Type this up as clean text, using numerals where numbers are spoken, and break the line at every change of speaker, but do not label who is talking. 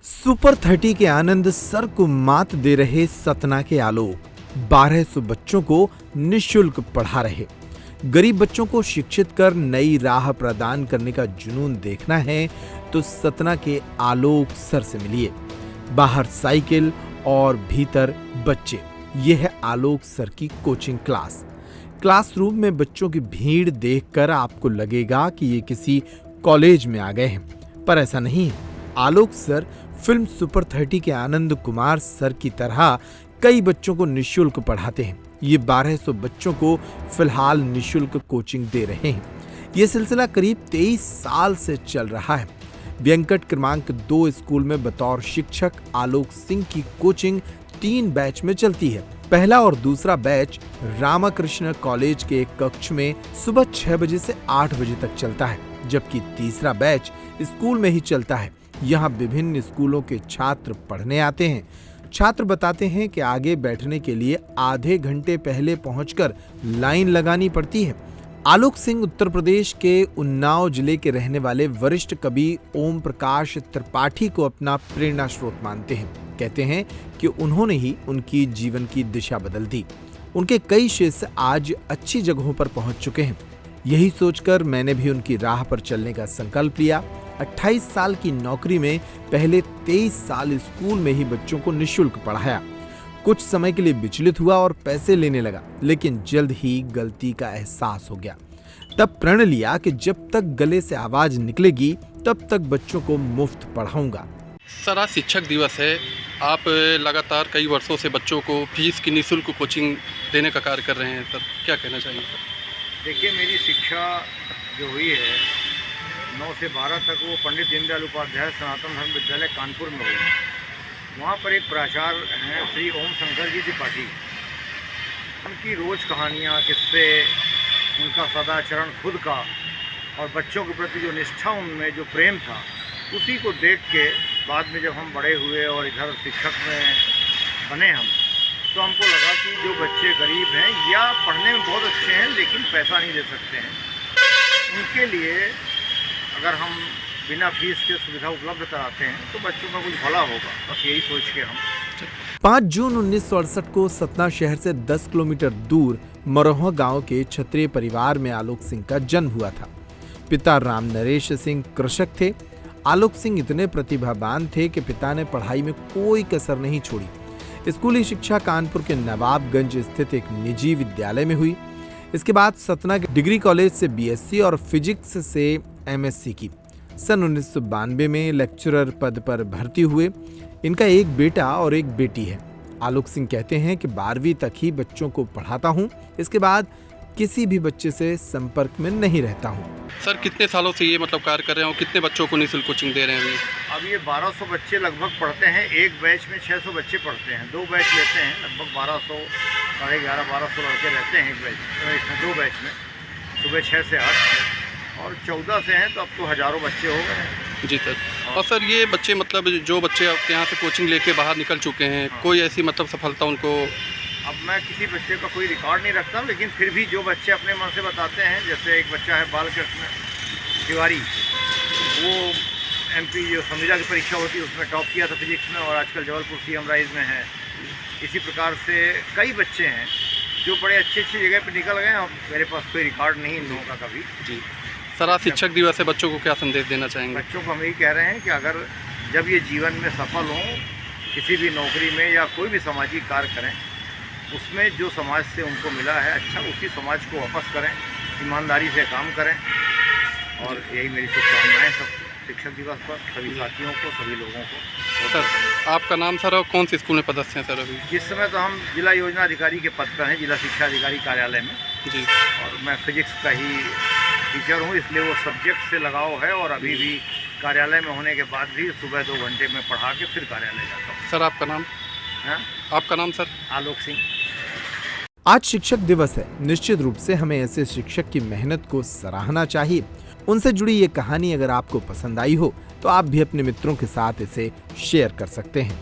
Super 30 के आनंद sir को मात दे रहे सतना के आलोक 1200 बच्चों को निशुल्क पढ़ा रहे। गरीब बच्चों को शिक्षित कर नई राह प्रदान करने का जुनून देखना है तो सतना के आलोक सर से मिलिए। बाहर साइकिल और भीतर बच्चे, यह है आलोक सर की कोचिंग क्लास। क्लासरूम में बच्चों की भीड़ देखकर आपको लगेगा कि ये किसी कॉलेज में आ गए हैं, पर ऐसा नहीं है। आलोक सर फिल्म सुपर 30 के आनंद कुमार सर की तरह कई बच्चों को निशुल्क पढ़ाते हैं। ये 1200 बच्चों को फिलहाल निशुल्क कोचिंग दे रहे हैं। ये सिलसिला करीब 23 साल से चल रहा है। व्यंकट क्रमांक 2 स्कूल में बतौर शिक्षक आलोक सिंह की कोचिंग 3 बैच में चलती है। पहला और दूसरा बैच रामकृष्ण कॉलेज के एक कक्ष में सुबह 6 बजे से 8 बजे तक चलता है, जबकि तीसरा बैच स्कूल में ही चलता है। यहाँ विभिन्न स्कूलों के छात्र पढ़ने आते हैं। छात्र बताते हैं कि आगे बैठने के लिए आधे घंटे पहले पहुंचकर लाइन लगानी पड़ती है। आलोक सिंह उत्तर प्रदेश के उन्नाव जिले के रहने वाले वरिष्ठ कवि ओम प्रकाश त्रिपाठी को अपना प्रेरणा स्रोत मानते हैं। कहते हैं कि उन्होंने ही उनकी जीवन की दिशा बदल दी। उनके कई शिष्य आज अच्छी जगहों पर पहुंच चुके हैं। यही सोचकर मैंने भी उनकी राह पर चलने का संकल्प लिया। 28 साल की नौकरी में पहले 23 साल स्कूल में ही बच्चों को निशुल्क पढ़ाया। कुछ समय के लिए विचलित हुआ और पैसे लेने लगा, लेकिन जल्द ही गलती का एहसास हो गया। तब प्रण लिया कि जब तक गले से आवाज निकलेगी तब तक बच्चों को मुफ्त पढ़ाऊंगा।
सर, आज शिक्षक दिवस है। आप लगातार कई वर्षों से बच्चों को फीस की निःशुल्क कोचिंग देने का कार्य कर रहे हैं। सर, क्या कहना चाहेंगे?
देखिए, मेरी शिक्षा जो हुई है 9 से 12 तक वो पंडित दीनदयाल उपाध्याय सनातन धर्म विद्यालय कानपुर में हुई। वहाँ पर एक प्राचार्य हैं श्री ओम शंकर जी त्रिपाठी। उनकी रोज कहानियाँ, किस्से, उनका सदाचरण खुद का और बच्चों के प्रति जो निष्ठा, उनमें जो प्रेम था, उसी को देख के बाद में जब हम बड़े हुए और इधर शिक्षक में बने हम, तो हमको लगा कि जो बच्चे गरीब हैं या पढ़ने में बहुत अच्छे हैं लेकिन पैसा नहीं दे सकते हैं, उनके लिए अगर हम बिना फीस के सुविधा उपलब्ध कराते हैं तो बच्चों का कुछ भला होगा। बस यही सोच के हम
5 जून 1968 को सतना शहर से 10 किलोमीटर दूर मरोहा गांव के क्षत्रिय परिवार में आलोक सिंह का जन्म हुआ था। पिता राम नरेश सिंह कृषक थे। आलोक सिंह इतने प्रतिभावान थे कि पिता ने पढ़ाई में कोई कसर नहीं छोड़ी। स्कूली शिक्षा कानपुर के नवाबगंज स्थित एक निजी विद्यालय में हुई। इसके बाद सतना के डिग्री कॉलेज से बीएससी और फिजिक्स से एमएससी की। सन 1992 में लेक्चरर पद पर भर्ती हुए। इनका एक बेटा और एक बेटी है। आलोक सिंह कहते हैं कि 12वीं तक ही बच्चों को पढ़ाता हूं, इसके बाद किसी भी बच्चे से संपर्क में नहीं रहता हूं।
सर, कितने सालों से ये कार्य कर रहे हो? कितने बच्चों को निःशुल्क कोचिंग दे रहे हैं?
अब ये 1200 बच्चे लगभग पढ़ते हैं। एक बैच में 600 बच्चे पढ़ते हैं। 2 बैच लेते हैं, लगभग 1200, 11,500 लड़के रहते हैं एक बैच में। 2 बैच में सुबह 6 से 8 और 14 से हैं तो अब तो हज़ारों बच्चे हो गए हैं।
जी सर। और सर, ये बच्चे जो बच्चे आपके यहाँ से कोचिंग लेके बाहर निकल चुके हैं, कोई ऐसी सफलता उनको?
अब मैं किसी बच्चे का कोई रिकॉर्ड नहीं रखता, लेकिन फिर भी जो बच्चे अपने मन से बताते हैं, जैसे एक बच्चा है बालकृष्ण तिवारी, वो एमपी जो संविदा की परीक्षा होती है उसमें टॉप किया था फिजिक्स में और आजकल जबलपुर सीएम राइज में है। इसी प्रकार से कई बच्चे हैं जो बड़े अच्छी जगह पर निकल गए हैं। मेरे पास कोई रिकॉर्ड नहीं इन लोगों का कभी।
जी सर, आज शिक्षक दिवस है, बच्चों को क्या संदेश देना चाहेंगे?
बच्चों को हम यही कह रहे हैं कि अगर जब ये जीवन में सफल हों, किसी भी नौकरी में या कोई भी सामाजिक कार्य करें, उसमें जो समाज से उनको मिला है अच्छा, उसी समाज को वापस करें, ईमानदारी से काम करें। और यही मेरी शुभकामनाएं सब शिक्षक दिवस पर सभी साथियों को, सभी लोगों को।
सर, आपका नाम सर और कौन से स्कूल में पदस्थ हैं सर अभी?
इस समय तो हम जिला योजना अधिकारी के पद पर हैं, जिला शिक्षा अधिकारी कार्यालय में।
जी।
और मैं फिजिक्स का ही टीचर हूँ, इसलिए वो सब्जेक्ट से लगाव है और अभी भी कार्यालय में होने के बाद भी सुबह 2 घंटे में पढ़ा के फिर कार्यालय जाता हूँ।
सर, आपका नाम?
हाँ,
आपका नाम सर?
आलोक सिंह।
आज शिक्षक दिवस है। निश्चित रूप से हमें ऐसे शिक्षक की मेहनत को सराहना चाहिए। उनसे जुड़ी ये कहानी अगर आपको पसंद आई हो तो आप भी अपने मित्रों के साथ इसे शेयर कर सकते हैं।